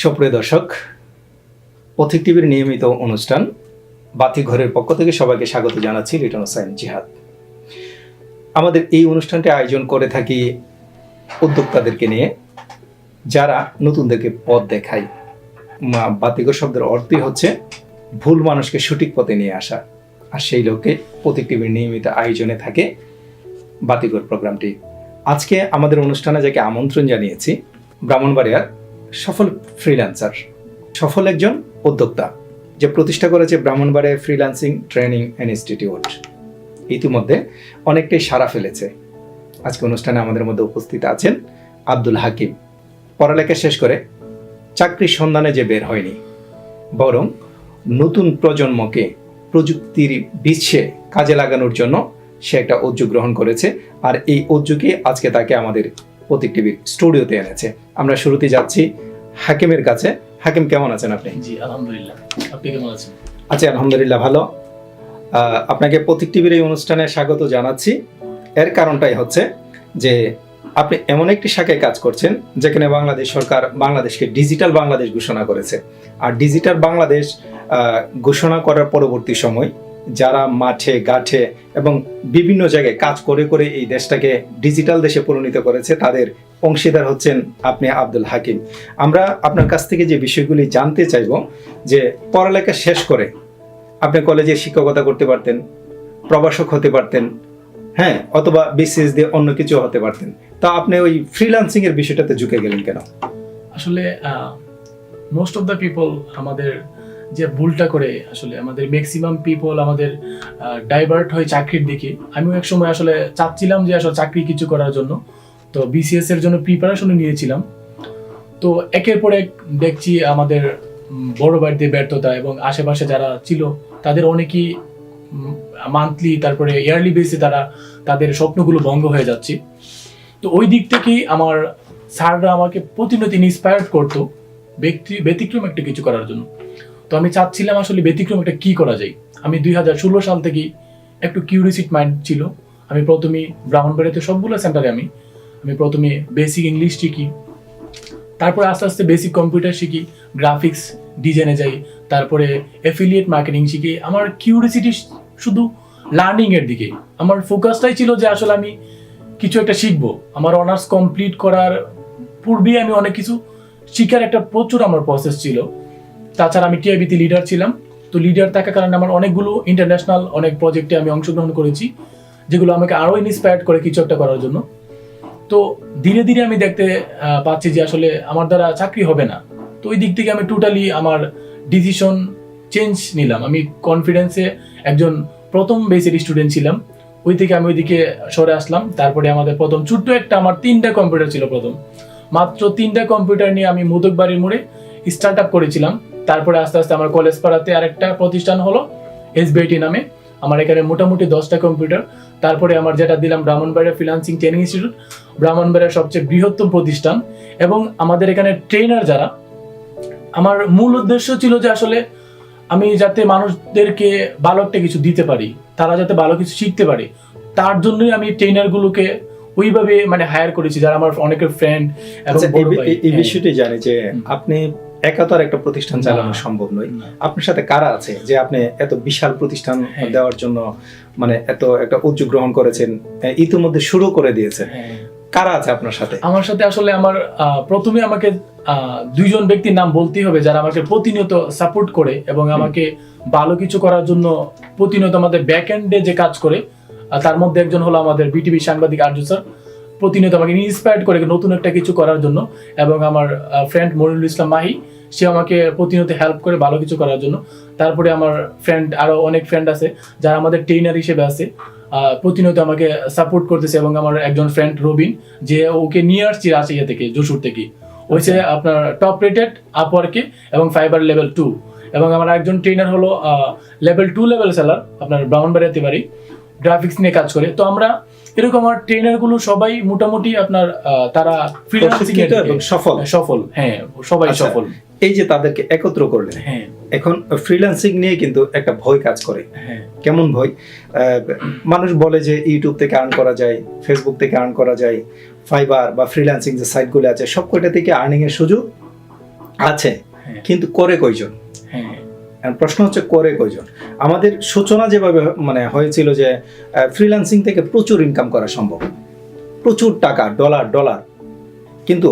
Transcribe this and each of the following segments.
সুপ্রিয় দর্শক, পথিক টিভির নিয়মিত অনুষ্ঠান বাতিঘরের পক্ষ থেকে সবাইকে স্বাগত জানাচ্ছি। লিটন হোসেন জিহাদ। আমাদের এই অনুষ্ঠানটি আয়োজন করে থাকি উদ্যোক্তাদেরকে নিয়ে, যারা নতুনদেরকে পথ দেখায়। বাতিঘর শব্দের অর্থই হচ্ছে ভুল মানুষকে সঠিক পথে নিয়ে আসা, আর সেই লক্ষ্যে পথিক টিভির নিয়মিত আয়োজনে থাকে বাতিঘর প্রোগ্রামটি। আজকে আমাদের অনুষ্ঠানে যাকে আমন্ত্রণ জানিয়েছি, ব্রাহ্মণবাড়িয়ার সফল ফ্রিল্যান্সার, সফল একজন উদ্যোক্তা, যে প্রতিষ্ঠা করেছে ব্রাহ্মণবাড়িয়া ফ্রিল্যান্সিং ট্রেনিং ইনস্টিটিউট। ইতিমধ্যে অনেকটাই সাড়া ফেলেছে। আজকে অনুষ্ঠানে আমাদের মধ্যে উপস্থিত আছেন আব্দুল হাকিম। পড়ালেখা শেষ করে চাকরির সন্ধানে যে বের হয়নি, বরং নতুন প্রজন্মকে প্রযুক্তির বিশ্বে কাজে লাগানোর জন্য সে একটা উদ্যোগ গ্রহণ করেছে, আর এই উদ্যোগে আজকে তাকে আমাদের পথিক টিভির স্টুডিওতে এনেছে। আমরা শুরুতে যাচ্ছি হাকিমের কাছে। হাকিম, কেমন আছেন আপনি? জি আলহামদুলিল্লাহ, আপনি কেমন আছেন? আচ্ছা, আলহামদুলিল্লাহ ভালো। আপনাকে পথিক টিভির এই অনুষ্ঠানে স্বাগত জানাচ্ছি। এর কারণটাই হচ্ছে যে আপনি এমন একটি শাখায় কাজ করছেন যেখানে বাংলাদেশ সরকার বাংলাদেশকে ডিজিটাল বাংলাদেশ ঘোষণা করেছে। আর ডিজিটাল বাংলাদেশ ঘোষণা করার পরবর্তী সময় যারা মাঠে ঘাটে এবং বিভিন্ন জায়গায় কাজ করে করে এই দেশটাকে ডিজিটাল দেশে পরিণত করেছে, তাদের অংশীদার হচ্ছেন আপনি আব্দুল হাকিম। আমরা আপনার কাছ থেকে যে বিষয়গুলি জানতে চাইব, যে পড়ালেখা শেষ করে আপনি কলেজে শিক্ষকতা করতে পারতেন, প্রভাষক হতে পারতেন, হ্যাঁ, অথবা বিসিএস দিয়ে অন্য কিছু হতে পারতেন, তা আপনি ওই ফ্রিল্যান্সিং এর বিষয়টাতে ঝুঁকে গেলেন কেন? আসলে মোস্ট অফ দ্য পিপল আমাদের যে ভুলটা করে, আসলে আমাদের ম্যাক্সিমাম পিপল আমাদের ডাইভার্ট হয় চাকরির দিকে। আমিও এক সময় আসলে চাচ্ছিলাম যে আসলে চাকরি কিছু করার জন্য, তো বিসিএস এর জন্য প্রিপারেশন নিয়েছিলাম। তো একের পর এক দেখছি আমাদের বড় বাড়িতে ব্যর্থতা, এবং আশেপাশে যারা ছিল তাদের অনেকেই মান্থলি তারপরে ইয়ারলি বেসে তারা তাদের স্বপ্নগুলো ভঙ্গ হয়ে যাচ্ছে। তো ওই দিক থেকেই আমার স্যাররা আমাকে প্রতিনিয়ত ইন্সপায়ার্ড করতো ব্যতিক্রম একটা কিছু করার জন্য। তো আমি চাচ্ছিলাম আসলে ব্যতিক্রম একটা কি করা যায়। আমি 2016 সাল থেকেই একটু কিউরিয়াসিটি মাইন্ড ছিল। আমি প্রথমে ব্রাহ্মণবাড়িয়াতে সবগুলো সেন্টারে আমি প্রথমে বেসিক ইংলিশ শিখি, তারপরে আস্তে আস্তে বেসিক কম্পিউটার শিখি, গ্রাফিক্স ডিজাইনে যাই, তারপরে অ্যাফিলিয়েট মার্কেটিং শিখি। আমার কিউরিয়াসিটি শুধু লার্নিং এর দিকে, আমার ফোকাসটাই ছিল যে আসলে আমি কিছু একটা শিখবো। আমার অনার্স কমপ্লিট করার পূর্বে আমি অনেক কিছু শিখার একটা প্রচুর আমার প্রসেস ছিল। তাছাড়া আমি টিআইবিতে লিডার ছিলাম। তো লিডার থাকার কারণে আমার অনেকগুলো ইন্টারন্যাশনাল অনেক প্রজেক্টে আমি অংশগ্রহণ করেছি, যেগুলো আমাকে আরও ইন্সপায়ার্ড করে কিছু একটা করার জন্য। তো ধীরে ধীরে আমি দেখতে পাচ্ছি যে আসলে আমার দ্বারা চাকরি হবে না। তো ওই দিক থেকে আমি টোটালি আমার ডিসিশন চেঞ্জ নিলাম। আমি কনফিডেন্সে একজন প্রথম বেসের স্টুডেন্ট ছিলাম, ওই থেকে আমি ওইদিকে সরে আসলাম। তারপরে আমাদের প্রথম ছোট্ট একটা, আমার 3টা কম্পিউটার ছিল, প্রথম মাত্র 3টা কম্পিউটার নিয়ে আমি মোদকবাড়ির মোড়ে স্টার্ট আপ করেছিলাম। তারপরে আস্তে আস্তে আমার কলেজ পাড়াতে আরেকটা প্রতিষ্ঠান হলো এসবিআইটি নামে, আমার এখানে মোটামুটি 10টা কম্পিউটার। তারপরে আমার যেটা দিলাম ব্রাহ্মণবাড়িয়া ফ্রিল্যান্সিং ট্রেনিং ইনস্টিটিউট, ব্রাহ্মণবাড়িয়ার সবচেয়ে বৃহত্তম প্রতিষ্ঠান। এবং আমাদের এখানে ট্রেনার যারা, আমার মূল উদ্দেশ্য ছিল যে আসলে আমি যাতে মানুষদেরকে ভালো একটা কিছু দিতে পারি, তারা যাতে ভালো কিছু শিখতে পারে, তার জন্যই আমি ট্রেনারগুলোকে ওইভাবে হায়ার করেছি, যারা আমার অনেকের ফ্রেন্ড এবং বড় ভাই। এই বিষয়টি জানি যে আপনি একা তো আর একটা প্রতিষ্ঠান চালানো সম্ভব নয়। আপনার সাথে কারা আছে যে আপনি এত বিশাল প্রতিষ্ঠান দেওয়ার জন্য এত একটা উদ্যোগ গ্রহণ করেছেন, ইতিমধ্যে শুরু করে দিয়েছে? কারা আছে আপনার সাথে? আমার সাথে আসলে আমার প্রথমে আমাকে 2জন ব্যক্তির নাম বলতেই হবে, যারা আমাকে প্রতিনিয়ত সাপোর্ট করে এবং আমাকে ভালো কিছু করার জন্য প্রতিনিয়ত আমাদের ব্যাক এন্ডে যে কাজ করে। তার মধ্যে একজন হলো আমাদের বিটিভি সাংবাদিক আরজু স্যার, প্রতিনিয়ত আমাকে ইন্সপায়ার্ড করে নতুন একটা কিছু করার জন্য। এবং আমার ফ্রেন্ড মনিরুল ইসলাম মাহি, সে আমাকে প্রতিনিয়ত হেল্প করে ভালো কিছু করার জন্য। তারপরে আমার ফ্রেন্ড, আরো অনেক ফ্রেন্ড আছে যারা আমাদের ট্রেনার হিসেবে আছে, প্রতিনিয়ত আমাকে সাপোর্ট করতেছে। এবং আমার একজন ফ্রেন্ড রবিন, যে ওকে নিয়ে আসছি রাজশাহী থেকে, যশোর থেকে, হয়েছে আপনার টপ রেটেড আপওয়ার্কে এবং ফাইবার লেভেল 2। এবং আমার একজন ট্রেনার হলো লেভেল 2 লেভেল সেলার, আপনার ব্রাহ্মণবাড়িয়াতে বাড়ি, গ্রাফিক্স নিয়ে কাজ করে। তো আমরা এরকম আমার ট্রেনার গুলো সবাই মোটামুটি আপনার তারা ফ্রিল্যান্সিং এর সফল, হ্যাঁ সবাই সফল। এই যে তাদেরকে একত্র করলেন, এখন ফ্রিল্যান্সিং নিয়ে কিন্তু একটা ভয় কাজ করে। কেমন ভয়? মানুষ বলে যে ইউটিউব থেকে আর্ন করা যায়, ফেসবুক থেকে আর্ন করা যায়, ফাইবার বা ফ্রিল্যান্সিং যে সাইটগুলো আছে সবকটা থেকে আর্নিং এর সুযোগ আছে, হ্যাঁ। কিন্তু করে কয়জন? হ্যাঁ আর প্রশ্ন হচ্ছে করে কয়জন? আমাদের সূচনা যেভাবে মানে হয়েছিল যে ফ্রিল্যান্সিং থেকে প্রচুর ইনকাম করা সম্ভব, প্রচুর টাকা, ডলার ডলার, কিন্তু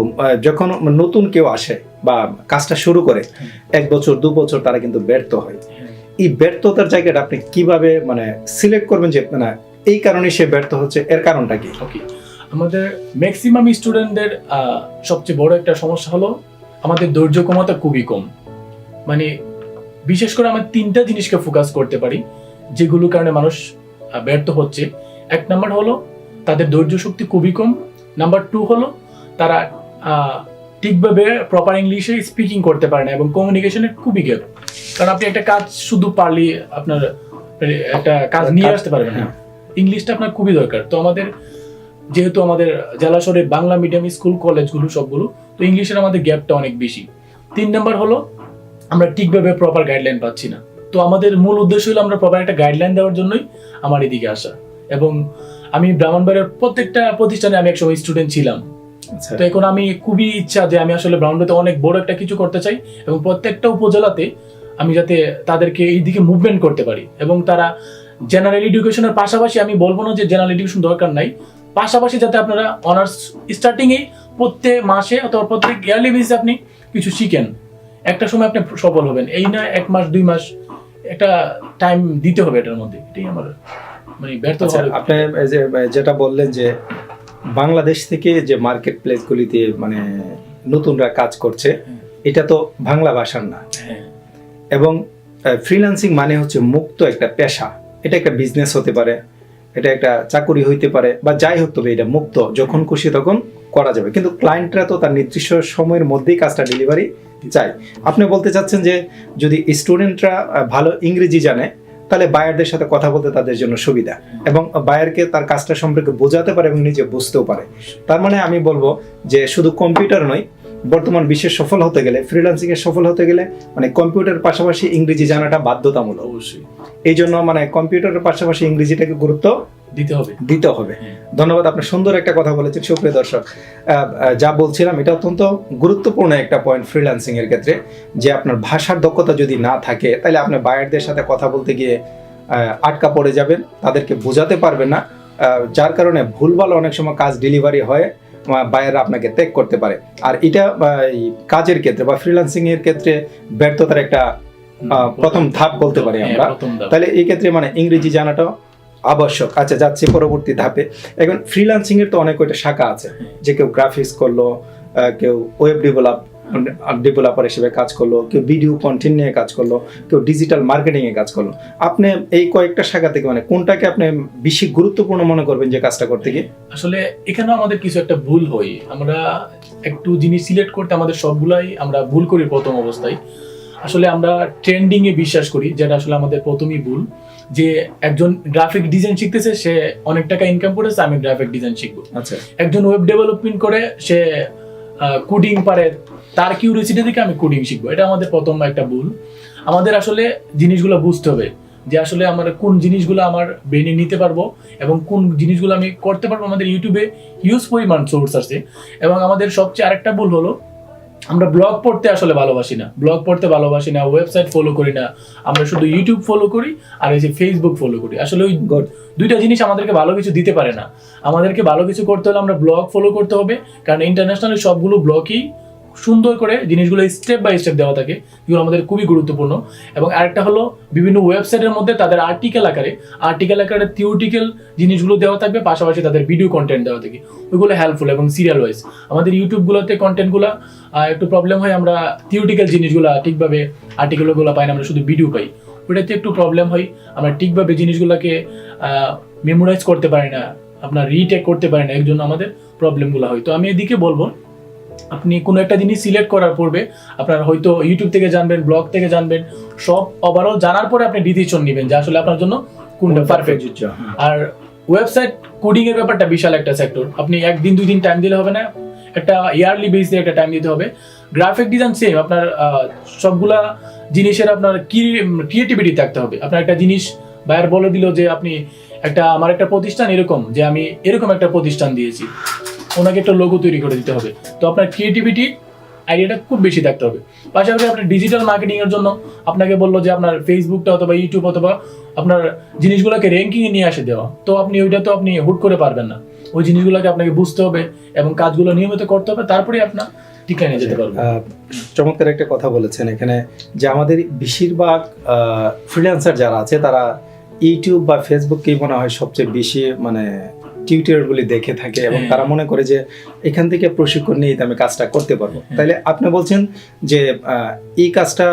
যখন নতুন কেউ আসে বা কাজটা শুরু করে 1 বছর 2 বছর তারা কিন্তু ব্যর্থ হয়। এই ব্যর্থতার জায়গাটা আপনি কিভাবে মানে সিলেক্ট করবেন যে মানে এই কারণে সে ব্যর্থ হচ্ছে, এর কারণটা কি? ওকে, আমাদের ম্যাক্সিমাম স্টুডেন্টদের সবচেয়ে বড় একটা সমস্যা হলো আমাদের ধৈর্য ক্ষমতা খুবই কম। মানে বিশেষ করে আমরা 3টা জিনিসকে ফোকাস করতে পারি যেগুলোর কারণে মানুষ ব্যর্থ হচ্ছে। 1 নাম্বার হলো তাদের ধৈর্য শক্তি খুবই কম। নাম্বার 2 হলো তারা ঠিকভাবে প্রপার ইংলিশে স্পিকিং করতে পারে না এবং কমিউনিকেশনের খুবই গ্যাপ। কারণ আপনি একটা কাজ শুধু পারলে আপনার একটা কাজ নিয়ে আসতে পারবেন না, ইংলিশটা আপনার খুবই দরকার। তো আমাদের যেহেতু আমাদের জেলা শহরে বাংলা মিডিয়াম স্কুল কলেজগুলো সবগুলো, তো ইংলিশের আমাদের গ্যাপটা অনেক বেশি। 3 নাম্বার হলো আমরা ঠিকভাবে প্রপার গাইডলাইন পাচ্ছি না। তো আমাদের মূল উদ্দেশ্য হলো আমরা প্রপার একটা গাইডলাইন দেওয়ার জন্যই আমার এদিকে আসা। এবং আমি ব্রাহ্মণবাড়িয়ার প্রত্যেকটা প্রতিষ্ঠানে আমি একসময় স্টুডেন্ট ছিলাম। তো এখন আমি খুবই ইচ্ছা যে আমি আসলে ব্রাহ্মণবাড়িতে অনেক বড় একটা কিছু করতে চাই এবং প্রত্যেকটা উপজেলাতে আমি যাতে তাদেরকে এই দিকে মুভমেন্ট করতে পারি এবং তারা জেনারেল এডুকেশনের পাশাপাশি, আমি বলবো না যে জেনারেল এডুকেশন দরকার নাই, পাশাপাশি যাতে আপনারা অনার্স স্টার্টিংয়েই প্রত্যেক মাসে অথবা প্রত্যেক ইয়ারলি বেসিসে আপনি কিছু শিখেন, একটা সময় আপনি সফল হবেন। এই না 1 মাস 2 মাস, একটা টাইম দিতে হবে এটার মধ্যে। এটাই আমার মানে ব্যর্থ হওয়ার। আপনি যেটা বললেন যে বাংলাদেশ থেকে যে মার্কেট প্লেসগুলিতে মানে নতুনরা কাজ করছে, এটা তো বাংলা ভাষার না, এবং ফ্রিল্যান্সিং মানে হচ্ছে মুক্ত একটা পেশা। এটা একটা বিজনেস হতে পারে, এটা একটা চাকুরি হইতে পারে, বা যাই হোক, তবে এটা মুক্ত, যখন খুশি তখন করা যাবে। কিন্তু ক্লায়েন্টরা তো তার নির্দিষ্ট সময়ের মধ্যেই কাজটা ডেলিভারি চায়। আপনি বলতে চাচ্ছেন যে যদি স্টুডেন্টরা ভালো ইংরেজি জানে, তাহলে বায়ারদের সাথে কথা বলতে তাদের জন্য সুবিধা, এবং বায়ারকে তার কাজটা সম্পর্কে বোঝাতে পারে এবং নিজে বুঝতেও পারে। তার মানে আমি বলবো যে শুধু কম্পিউটার নয়, বর্তমান বিশ্বে সফল হতে গেলে, ফ্রিল্যান্সিং এ সফল হতে গেলে মানে কম্পিউটারের পাশাপাশি ইংরেজি জানাটা বাধ্যতামূলক। অবশ্যই এই জন্য মানে কম্পিউটারের পাশাপাশি ইংরেজিটাকে গুরুত্ব দিতে হবে। ধন্যবাদ, আপনি সুন্দর একটা কথা বলেছেন। সুপ্রিয় দর্শক, যা বলছিলাম এটা অত্যন্ত গুরুত্বপূর্ণ একটা পয়েন্ট ফ্রিল্যান্সিং এর ক্ষেত্রে, যে আপনার ভাষার দক্ষতা যদি না থাকে, তাহলে আপনি বায়ারদের সাথে কথা বলতে গিয়ে আটকা পড়ে যাবেন, তাদেরকে বোঝাতে পারবেন না, যার কারণে ভুলভাল অনেক সময় কাজ ডেলিভারি হয়, বায়াররা আপনাকে ত্যাগ করতে পারে। আর এটা কাজের ক্ষেত্রে বা ফ্রিল্যান্সিং এর ক্ষেত্রে ব্যর্থতার একটা প্রথম ধাপ বলতে পারি আমরা। তাহলে এই ক্ষেত্রে মানে ইংরেজি জানাটা আবশ্যক। আচ্ছা, যাচ্ছি পরবর্তী ধাপে। এখন ফ্রিল্যান্সিং এর তো অনেক কয়টা শাখা আছে, যে কেউ গ্রাফিক্স করলো, কেউ ওয়েব ডেভেলপার হিসেবে কাজ করলো, কেউ ভিডিও কন্টেন্ট নিয়ে কাজ করলো, কেউ ডিজিটাল মার্কেটিং এ কাজ করলো। আপনি এই কয়েকটা শাখা থেকে মানে কোনটাকে আপনি বেশি গুরুত্বপূর্ণ মনে করবেন যে কাজটা করতে গিয়ে? আসলে এখানেও আমাদের কিছু একটা ভুল হয়, আমরা একটু জিনিস সিলেক্ট করতে আমাদের সবগুলাই আমরা ভুল করি প্রথম অবস্থায়। আসলে আমরা ট্রেন্ডিং এ বিশ্বাস করি, যেটা আসলে আমাদের প্রথমই ভুল। যে একজন গ্রাফিক ডিজাইন শিখতেছে, সে অনেক টাকা ইনকাম করেছে, আমি গ্রাফিক ডিজাইন শিখবো। আচ্ছা, একজন ওয়েব ডেভেলপমেন্ট করে, সে কোডিং পারে, তার কিউরিওসিটি থেকে আমি কোডিং শিখবো। এটা আমাদের প্রথম একটা ভুল। আমাদের আসলে জিনিসগুলো বুঝতে হবে যে আসলে আমার কোন জিনিসগুলো আমার ব্রেনে নিতে পারবো এবং কোন জিনিসগুলো আমি করতে পারবো। আমাদের ইউটিউবে হিউজ পরিমাণ সোর্স আছে। এবং আমাদের সবচেয়ে আরেকটা ভুল হলো, আমরা ব্লগ পড়তে আসলে ভালোবাসি না, ওয়েবসাইট ফলো করি না, আমরা শুধু ইউটিউব ফলো করি আর এই যে ফেসবুক ফলো করি। আসলে ওই দুইটা জিনিস আমাদেরকে ভালো কিছু দিতে পারে না। আমাদেরকে ভালো কিছু করতে হলে আমরা ব্লগ ফলো করতে হবে, কারণ ইন্টারন্যাশনালি সবগুলো ব্লগই সুন্দর করে জিনিসগুলো স্টেপ বাই স্টেপ দেওয়া থাকে, যেগুলো আমাদের খুবই গুরুত্বপূর্ণ। এবং আরেকটা হলো বিভিন্ন ওয়েবসাইটের মধ্যে তাদের আর্টিকেল আকারে থিওরিটিক্যাল জিনিসগুলো দেওয়া থাকবে, পাশাপাশি তাদের ভিডিও কন্টেন্ট দেওয়া থাকে, ওইগুলো হেল্পফুল এবং সিরিয়াল ওয়াইজ। আমাদের ইউটিউবগুলোতে কন্টেন্টগুলো একটু প্রবলেম হয়, আমরা থিওরিটিক্যাল জিনিসগুলো ঠিকভাবে আর্টিকেলগুলো পাই না, আমরা শুধু ভিডিও পাই, ওইটাতে একটু প্রবলেম হয়। আমরা ঠিকভাবে জিনিসগুলোকে মেমোরাইজ করতে পারি না, আপনার রিটেক করতে পারি না, এর জন্য আমাদের প্রবলেমগুলো হয়। তো আমি এদিকে বলবো, আপনি কোনো একটা জিনিস সিলেক্ট করার পূর্বে আপনার হয়তো ইউটিউব থেকে জানবেন, ব্লগ থেকে জানবেন, সব ওভারঅল জানার পরে আপনি ডিসিশন নেবেন যে আসলে আপনার জন্য কোনটা পারফেক্ট। আর ওয়েবসাইট কোডিং এর ব্যাপারটা বিশাল একটা সেক্টর, আপনি 1 দিন 2 দিন টাইম দিলে হবে না, একটা ইয়ারলি বেসিসে একটা টাইম দিতে হবে। গ্রাফিক ডিজাইন সেম, আপনার সবগুলা জিনিসের আপনার ক্রিয়েটিভিটি থাকতে হবে। আপনার একটা জিনিস বায়ার বলে দিল যে আপনি আমার একটা প্রতিষ্ঠান এরকম, যে আমি এরকম একটা প্রতিষ্ঠান দিয়েছি, ওনাকে একটা লোগো তৈরি করে দিতে হবে। তো আপনার ক্রিয়েটিভিটি আইডিয়াটা খুব বেশি থাকতে হবে। পাশাপাশি আপনার ডিজিটাল মার্কেটিং এর জন্য আপনাকে বললো যে আপনার ফেসবুকটা অথবা ইউটিউব অথবা আপনার জিনিসগুলোকে র্যাঙ্কিং এ নিয়ে আসে দেওয়া, তো আপনি ওইটা তো আপনি হুট করে পারবেন না। ওই জিনিসগুলোকে আপনাকে বুঝতে হবে এবং কাজগুলো নিয়মিত করতে হবে, তারপরে আপনার ডিক্লাইনে যেতে পারবেন। চমৎকার একটা কথা বলেছেন এখানে, যে আমাদের বেশিরভাগ ফ্রিল্যান্সার যারা আছে তারা ইউটিউব বা ফেসবুককেই মনে হয় সবচেয়ে বেশি মানে টিউটোরিয়ালগুলি দেখে থাকে এবং তারা মনে করে যে এখান থেকে প্রশিক্ষণ নিয়ে আমি কাজটা করতে পারবো। তাইলে আপনি বলছেন যে এই কাজটা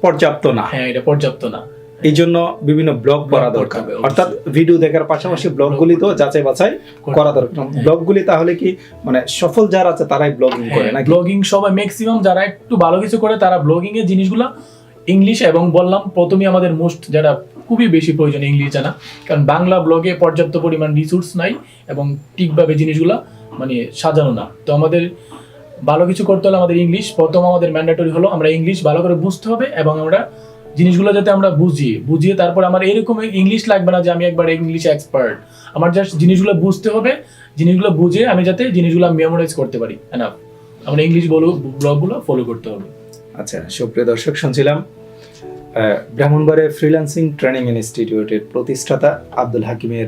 পর্যাপ্ত না। হ্যাঁ, এটা পর্যাপ্ত না, এই জন্য বিভিন্ন ব্লগ করা দরকার, অর্থাৎ ভিডিও দেখার পাশাপাশি ব্লগগুলি তো যাচাই বাছাই করা দরকার। ব্লগগুলি তাহলে কি মানে সফল যারা আছে তারাই ব্লগিং করে না? ব্লগিং সবাই ম্যাক্সিমাম যারা একটু ভালো কিছু করে তারা ব্লগিং এর জিনিসগুলো ইংলিশ, এবং বললাম প্রথমেই আমাদের মোস্ট যেটা খুবই বেশি প্রয়োজন ইংলিশ জানা, কারণ বাংলা ব্লগে পর্যাপ্ত পরিমাণ রিসোর্স নাই এবং ঠিকভাবে জিনিসগুলো মানে সাজানো না। তো আমাদের ভালো কিছু করতে হলে আমাদের ইংলিশ প্রথম আমাদের ম্যান্ডেটরি হলো, আমরা ইংলিশ ভালো করে বুঝতে হবে এবং আমরা জিনিসগুলো যাতে আমরা বুঝিয়ে তারপর আমার এরকম ইংলিশ লাগবে না যে আমি একবার ইংলিশ এক্সপার্ট। আমার জাস্ট জিনিসগুলো বুঝতে হবে, জিনিসগুলো বুঝে আমি যাতে জিনিসগুলো মেমোরাইজ করতে পারি, এনাফ। আমরা ইংলিশ ব্লগগুলো ফলো করতে হবে। আচ্ছা, সুপ্রিয় দর্শক, শুনছিলাম ব্রাহ্মণবাড়িয়া ফ্রিল্যান্সিং ট্রেনিং ইনস্টিটিউটের প্রতিষ্ঠাতা আব্দুল হাকিমের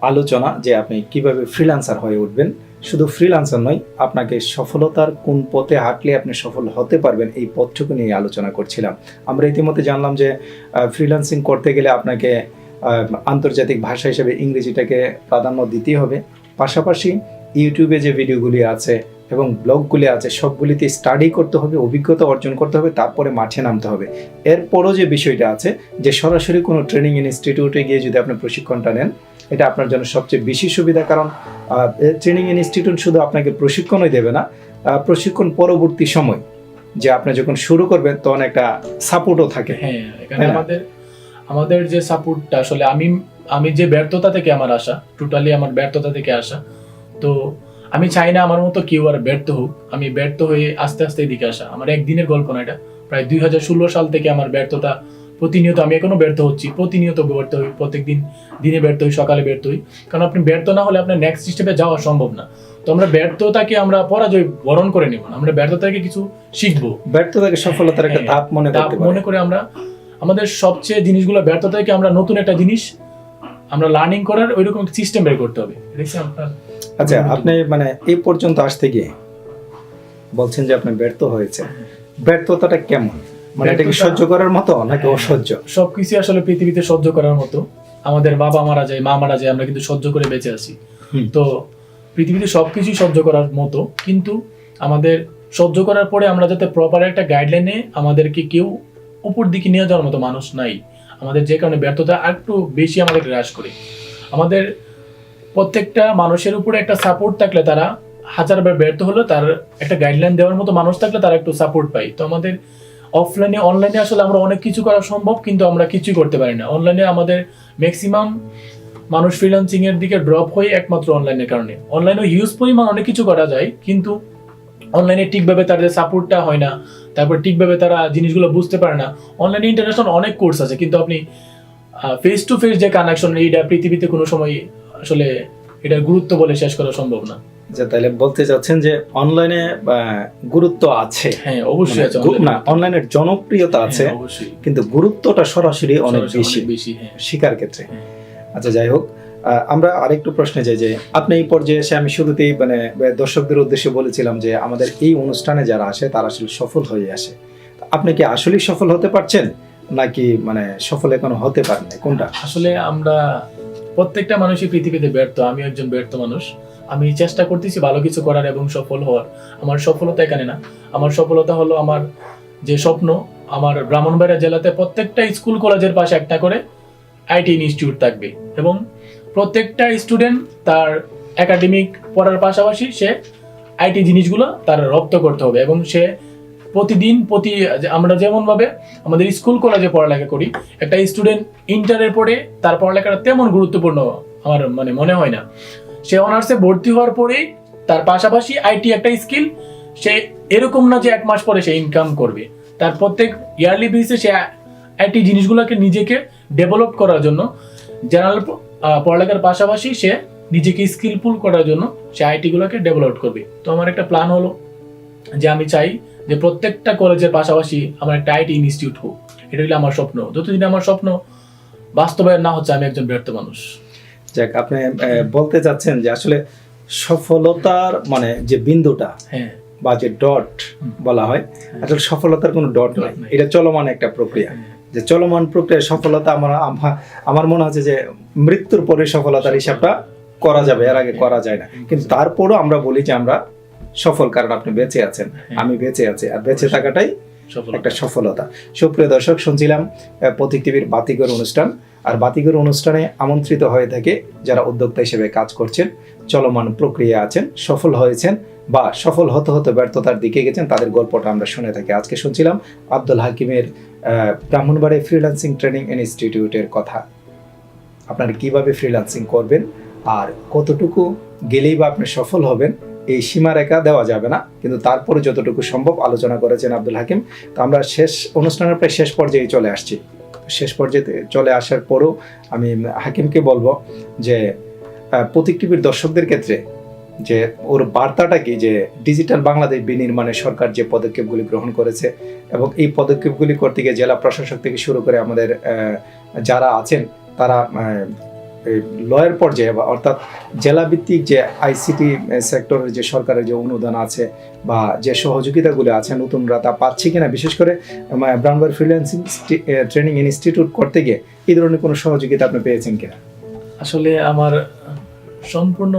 আলোচনা, যে আপনি কিভাবে ফ্রিল্যান্সার হয়ে উঠবেন। শুধু ফ্রিল্যান্সার নয়, আপনাকে সফলতার কোন পথে হাঁটলে আপনি সফল হতে পারবেন এই পথটুকু নিয়ে আলোচনা করছিলাম। আমরা ইতিমধ্যে জানলাম যে ফ্রিল্যান্সিং করতে গেলে আপনাকে আন্তর্জাতিক ভাষা হিসেবে ইংরেজিটাকে প্রাধান্য দিতেই হবে। পাশাপাশি ইউটিউবে যে ভিডিওগুলি আছে এবং ব্লগগুলি আছে সবগুলিতে স্টাডি করতে হবে, অভিজ্ঞতা অর্জন করতে হবে, তারপরে মাঠে নামতে হবে। এরপরও যে বিষয়টা আছে যে সরাসরি কোনো ট্রেনিং ইনস্টিটিউটে গিয়ে যদি আপনি প্রশিক্ষণটা নেন, এটা আপনার জন্য সবচেয়ে বেশি সুবিধা। কারণ ট্রেনিং ইনস্টিটিউট শুধু আপনাকে প্রশিক্ষণই দেবে না, প্রশিক্ষণ পরবর্তী সময় যে আপনি যখন শুরু করবেন তখন একটা সাপোর্টও থাকে। হ্যাঁ, এখানে আমাদের যে সাপোর্টটা আসলে আমি যে ব্যর্থতা থেকে আমার আসা, টোটালি আমার ব্যর্থতা থেকে আসা, তো আমি চাই না আমার মতো কেউ আর ব্যর্থ হোক। আমি ব্যর্থ হয়ে আস্তে আস্তে এদিকে আসা। আমার একদিনের গল্প না এটা, প্রায় 2016 সাল থেকে আমার ব্যর্থতা প্রতিনিয়ত, আমি এখনো ব্যর্থ হচ্ছি, প্রতিনিয়ত ব্যর্থ হই, প্রত্যেকদিন দিনে ব্যর্থ হই, সকালে ব্যর্থ হই। কারণ আপনি ব্যর্থ না হলে আপনার নেক্সট স্টেপে যাওয়া সম্ভব না। তো আমরা ব্যর্থতাকে আমরা পরাজয় বরণ করে নেব না, আমরা ব্যর্থতাকে কিছু শিখবো, ব্যর্থতাকে সফলতার একটা ধাপ মনে করে আমরা আমাদের সবচেয়ে জিনিসগুলো ব্যর্থতাকে আমরা নতুন একটা জিনিস আমরা লার্নিং করার ওইরকম সিস্টেম বের করতে হবে। আচ্ছা, আপনি মানে এই পর্যন্ত আসতে গিয়ে বলছেন যে আপনি ব্যর্থ হয়েছে, ব্যর্থতাটা কেমন? মানে এটা কি সহ্য করার মতো নাকি অসহ্য? সবকিছু আসলে পৃথিবীতে সহ্য করার মতো। আমাদের বাবা মারা যায়, মা মারা যায়, আমরা কিন্তু সহ্য করে বেঁচে আছি। তো পৃথিবীতে সবকিছুই সহ্য করার মতো, কিন্তু আমাদের সহ্য করার পরে আমরা যাতে প্রপার একটা গাইডলাইনে আমাদেরকে কেউ উপর দিকে নিয়ে যাওয়ার মতো মানুষ নাই আমাদের, যে কারণে ব্যর্থতা একটু বেশি আমাদের গ্রাস করে। আমাদের প্রত্যেকটা মানুষের উপরে একটা সাপোর্ট থাকলে, তারা হাজারবার ব্যর্থ হলো তার একটা গাইডলাইন দেওয়ার মতো মানুষ থাকলে তারা একটু সাপোর্ট পায়। তো আমাদের অফলাইনে অনলাইনে আসলে আমরা অনেক কিছু করা সম্ভব, কিন্তু আমরা কিছুই করতে পারি না। অনলাইনে আমাদের ম্যাক্সিমাম মানুষ ফ্রিল্যান্সিং এর দিকে ড্রপ হয়ে একমাত্র অনলাইনের কারণে। অনলাইনে হিউজ পরিমাণ অনেক কিছু করা যায়, কিন্তু অনলাইনে ঠিকভাবে তাদের সাপোর্টটা হয় না, তারপর ঠিকভাবে তারা জিনিসগুলো বুঝতে পারে না। অনলাইনে ইন্টারন্যাশনাল অনেক কোর্স আছে, কিন্তু আপনি ফেস টু ফেস যে কানেকশন, এইটা পৃথিবীতে কোনো সময় আসলে এটার গুরুত্ব বলে শেষ করা সম্ভব না। যে তাহলে বলতে চাচ্ছেন যে অনলাইনে গুরুত্ব আছে? হ্যাঁ, অবশ্যই আছে। না, অনলাইনের জনপ্রিয়তা আছে, কিন্তু গুরুত্বটা সরাসরি অনেক বেশি শিকার ক্ষেত্রে। আচ্ছা, যাই হোক, আমরা আরেকটু প্রশ্নে যাই যে আপনি এই পর্যায়ে এসে, আমি শুরুতেই মানে দর্শকদের উদ্দেশ্যে বলেছিলাম যে আমাদের এই অনুষ্ঠানে যারা আসে তারা আসলে সফল হয়ে আসে। আপনি কি আসলেই সফল হতে পারছেন নাকি মানে সফল এখনো হতে পারেন না, কোনটা? আসলে আমরা প্রত্যেকটা মানুষই পৃথিবীতে ব্যর্থ। আমি একজন ব্যর্থ মানুষ। আমি চেষ্টা করতেছি ভালো কিছু করার এবং সফল হওয়ার। আমার সফলতা এখানে না, আমার সফলতা হলো আমার যে স্বপ্ন, আমার ব্রাহ্মণবাড়িয়া জেলাতে প্রত্যেকটা স্কুল কলেজের পাশে একটা করে আইটি ইনস্টিটিউট থাকবে এবং প্রত্যেকটা স্টুডেন্ট তার একাডেমিক পড়ার পাশাপাশি সে আইটি জিনিসগুলো তার রপ্ত করতে হবে এবং সে প্রতিদিন আমরা যেমন ভাবে আমাদের স্কুল কলেজে পড়ালেখা করি, একটা স্টুডেন্ট ইন্টারের পরে তার পড়ালেখাটা তেমন গুরুত্বপূর্ণ আমার মনে হয় না। সে অনার্সে ভর্তি হওয়ার পরেই তার পাশাপাশি আইটি একটা স্কিল, সে এরকম না যে 1 মাস পরে সে ইনকাম করবে। তার প্রত্যেক ইয়ারলি বেসিসে সে আইটি জিনিসগুলোকে নিজেকে ডেভেলপ করার জন্য, জেনারেল পড়ালেখার পাশাপাশি সে নিজেকে স্কিলফুল করার জন্য সে আইটি গুলোকে ডেভেলপ করবে। তো আমার একটা প্ল্যান হলো যে আমি চাই যে প্রত্যেকটা কলেজের পাশাপাশি আমার একটা আইটি ইনস্টিটিউট হোক। এটা হলো আমার স্বপ্ন। যতদিন আমার স্বপ্ন বাস্তবায়ন না হচ্ছে আমি একজন ব্যর্থ মানুষ। যাক, আপনি বলতে চাচ্ছেন যে আসলে সফলতার মানে যে বিন্দুটা বা যে ডট বলা হয়, আসলে সফলতার কোনো ডট নাই, এটা চলমান একটা প্রক্রিয়া। যে চলমান প্রক্রিয়ায় সফলতা আমার মনে হচ্ছে যে মৃত্যুর পরে সফলতার হিসাবটা করা যাবে, এর আগে করা যায় না। কিন্তু তারপরও আমরা বলি যে আমরা সফল, কারণ আপনি বেঁচে আছেন, আমি বেঁচে আছি, আর বেঁচে থাকাটাই একটা সফলতা। সুপ্রিয় দর্শক, শুনছিলাম পথিক টিভির বাতিঘর অনুষ্ঠান। আর বাতিঘর অনুষ্ঠানে আমন্ত্রিত হয়ে থাকে যারা উদ্যোক্তা হিসেবে কাজ করছেন, চলমান প্রক্রিয়া আছেন, সফল হয়েছেন বা সফল হতে হতে ব্যর্থতার দিকে গেছেন, তাদের গল্পটা আমরা শুনে থাকি। আজকে শুনছিলাম আব্দুল হাকিমের ব্রাহ্মণবাড়িয়া ফ্রিল্যান্সিং ট্রেনিং ইনস্টিটিউটের কথা। আপনারা কিভাবে ফ্রিল্যান্সিং করবেন আর কতটুকু গেলেই বা আপনি সফল হবেন, এই সীমারেখা দেওয়া যাবে না, কিন্তু তারপরে যতটুকু সম্ভব আলোচনা করেছেন আব্দুল হাকিম। তো আমরা অনুষ্ঠানের প্রায় শেষ পর্যায়ে চলে আসছি। শেষ পর্যায়ে চলে আসার পরও আমি হাকিমকে বলবো যে পথিক টিভির দর্শকদের ক্ষেত্রে যে ওর বার্তাটা কি, যে ডিজিটাল বাংলাদেশ বিনির্মাণে সরকার যে পদক্ষেপগুলি গ্রহণ করেছে এবং এই পদক্ষেপগুলি করতে গিয়ে জেলা প্রশাসক থেকে শুরু করে আমাদের যারা আছেন তারা লয়ের পর্যায়ে অর্থাৎ জেলাভিত্তিক যে আইসিটি সেক্টরের যে সরকারের যে অনুদান আছে বা যে সহযোগিতাগুলো আছে নতুনরা তা পাচ্ছে কিনা, বিশেষ করে ব্রাহ্মণবাড়িয়া ফ্রিল্যান্সিং ট্রেনিং ইনস্টিটিউট করতে গিয়ে এই ধরনের কোনো সহযোগিতা আপনি পেয়েছেন কিনা? আসলে আমার সম্পূর্ণ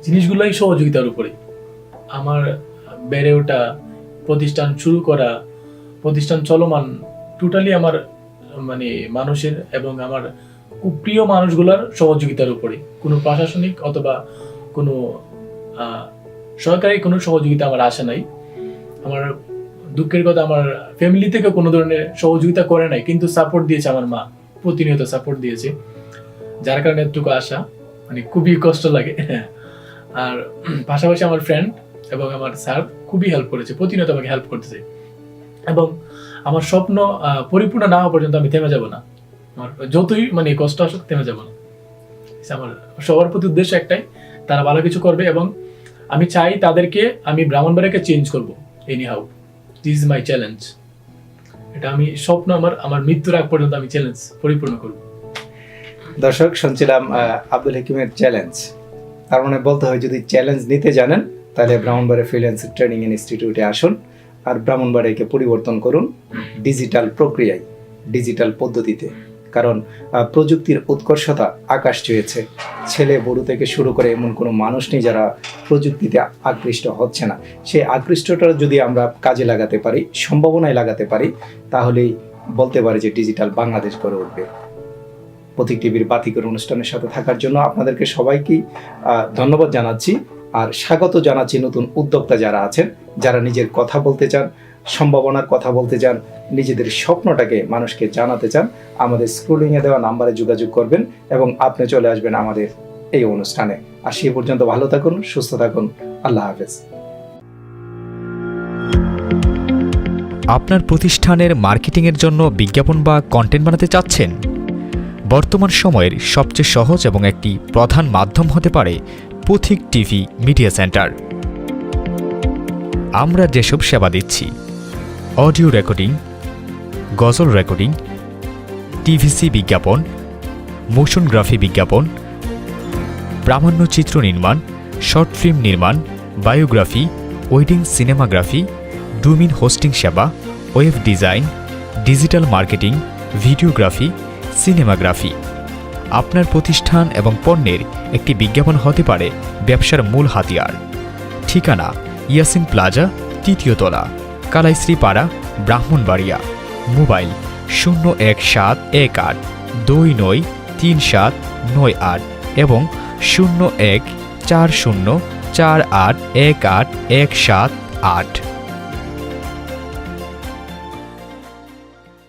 জিনিসগুলোই সহযোগিতার উপরে। আমার বেড়ে ওঠা, প্রতিষ্ঠান শুরু করা, প্রতিষ্ঠান চলমান, টোটালি আমার মানে মানুষের এবং আমার খুব প্রিয় মানুষগুলোর সহযোগিতার উপরে। কোনো প্রশাসনিক অথবা কোনো সরকারি কোনো সহযোগিতা আমার আসে নাই। আমার দুঃখের কথা, আমার ফ্যামিলি থেকে কোনো ধরনের সহযোগিতা করে নাই, কিন্তু সাপোর্ট দিয়েছে আমার মা, প্রতিনিয়ত সাপোর্ট দিয়েছে, যার কারণে এতটুকু আসা মানে খুবই কষ্ট লাগে। আর পাশাপাশি আমার ফ্রেন্ড এবং আমার স্যার খুবই হেল্প করেছে, প্রতিনিয়ত আমাকে হেল্প করতেছে। এবং আমার স্বপ্ন পরিপূর্ণ না হওয়া পর্যন্ত আমি থেমে যাব না। আমার যতই মানে কষ্ট আসুক থেমে যাব না। আমার সবার প্রতি উদ্দেশ্য একটাই, তারা ভালো কিছু করবে এবং আমি চাই তাদেরকে, আমি ব্রাহ্মণবাড়িয়াকে চেঞ্জ করবো any how. This is my challenge. এটা আমি স্বপ্ন, আমার মৃত্যুর আগ পর্যন্ত আমি চ্যালেঞ্জ পরিপূর্ণ করব। দর্শক, শুনছিলাম আব্দুল হাকিমের চ্যালেঞ্জ। তার মানে বলতে হয় যদি চ্যালেঞ্জ নিতে জানেন তাহলে ব্রাহ্মণবাড়িয়া ফ্রিল্যান্সিং ট্রেনিং ইনস্টিটিউটে আসুন আর ব্রাহ্মণবাড়িয়াকে পরিবর্তন করুন ডিজিটাল প্রক্রিয়ায়, ডিজিটাল পদ্ধতিতে। কারণ প্রযুক্তির উৎকর্ষতা আকাশ ছুঁয়েছে। ছেলে বড় থেকে শুরু করে এমন কোনো মানুষ নেই যারা প্রযুক্তিতে আকৃষ্ট হচ্ছে না। সেই আকৃষ্টটা যদি আমরা কাজে লাগাতে পারি, সম্ভাবনায় লাগাতে পারি, তাহলেই বলতে পারি যে ডিজিটাল বাংলাদেশ গড়ে উঠবে। পথিক টিভির বাতিঘর অনুষ্ঠানের সাথে থাকার জন্য আপনাদেরকে সবাইকেই ধন্যবাদ জানাচ্ছি আর স্বাগত জানাচ্ছি নতুন উদ্যোক্তা যারা আছেন, যারা নিজের কথা বলতে চান, সম্ভাবনার কথা বলতে চান, নিজেদের স্বপ্নটাকে মানুষকে জানাতে চান, আমাদের স্ক্রলিংয়ে দেওয়া নাম্বারে যোগাযোগ করবেন এবং আপনি চলে আসবেন আমাদের এই অনুষ্ঠানে। আর সেই পর্যন্ত ভালো থাকুন, সুস্থ থাকুন। আল্লাহ হাফেজ। আপনার প্রতিষ্ঠানের মার্কেটিংয়ের জন্য বিজ্ঞাপন বা কন্টেন্ট বানাতে চাচ্ছেন? বর্তমান সময়ের সবচেয়ে সহজ এবং একটি প্রধান মাধ্যম হতে পারে পথিক টিভি মিডিয়া সেন্টার। আমরা যেসব সেবা দিচ্ছি: audio recording, ghazal recording, TVC বিজ্ঞাপন, মোশনগ্রাফি বিজ্ঞাপন, প্রামাণ্যচিত্র নির্মাণ, শর্ট ফিল্ম নির্মাণ, biography, wedding cinematography, domain hosting সেবা, web design, digital marketing, videography, cinematography. আপনার প্রতিষ্ঠান এবং পণ্যের একটি বিজ্ঞাপন হতে পারে ব্যবসার মূল হাতিয়ার। ঠিকানা: ইয়াসিন প্লাজা, ৩য় তলা, কালাইশ্রীপাড়া, ব্রাহ্মণবাড়িয়া। মোবাইল: 01482937398 এবং 0140481817 8।